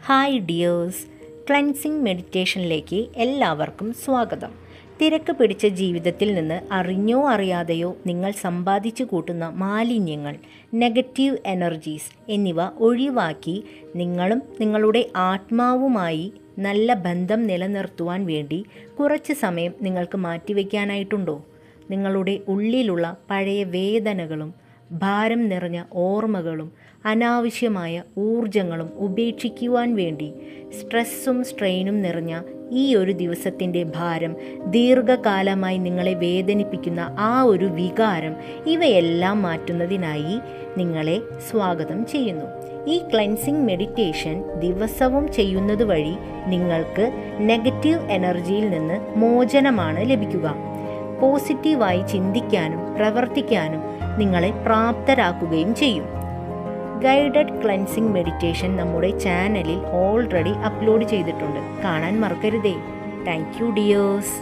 Hi dears, cleansing മെഡിറ്റേഷനിലേക്ക് എല്ലാവർക്കും സ്വാഗതം. തിരക്ക് പിടിച്ച ജീവിതത്തിൽ നിന്ന് അറിഞ്ഞോ അറിയാതെയോ നിങ്ങൾ സമ്പാദിച്ചു കൂട്ടുന്ന മാലിന്യങ്ങൾ, നെഗറ്റീവ് എനർജീസ് എന്നിവ ഒഴിവാക്കി നിങ്ങളും നിങ്ങളുടെ ആത്മാവുമായി നല്ല ബന്ധം നിലനിർത്തുവാൻ വേണ്ടി കുറച്ച് സമയം നിങ്ങൾക്ക് മാറ്റിവെക്കാനായിട്ടുണ്ടോ? നിങ്ങളുടെ ഉള്ളിലുള്ള പഴയ വേദനകളും ഭാരം നിറഞ്ഞ ഓർമ്മകളും അനാവശ്യമായ ഊർജങ്ങളും ഉപേക്ഷിക്കുവാൻ വേണ്ടി സ്ട്രെസ്സും സ്ട്രെയിനും നിറഞ്ഞ ഈ ഒരു ദിവസത്തിൻ്റെ ഭാരം, ദീർഘകാലമായി നിങ്ങളെ വേദനിപ്പിക്കുന്ന ആ ഒരു വികാരം, ഇവയെല്ലാം മാറ്റുന്നതിനായി നിങ്ങളെ സ്വാഗതം ചെയ്യുന്നു. ഈ ക്ലെൻസിങ് മെഡിറ്റേഷൻ ദിവസവും ചെയ്യുന്നത് വഴി നിങ്ങൾക്ക് നെഗറ്റീവ് എനർജിയിൽ നിന്ന് മോചനമാണ് ലഭിക്കുക. പോസിറ്റീവായി ചിന്തിക്കാനും പ്രവർത്തിക്കാനും നിങ്ങളെ പ്രാപ്തരാക്കുകയും ചെയ്യും. ഗൈഡഡ് ക്ലെൻസിങ് മെഡിറ്റേഷൻ നമ്മുടെ ചാനലിൽ ഓൾറെഡി അപ്ലോഡ് ചെയ്തിട്ടുണ്ട്. കാണാൻ മറക്കരുതേ. Thank you dears.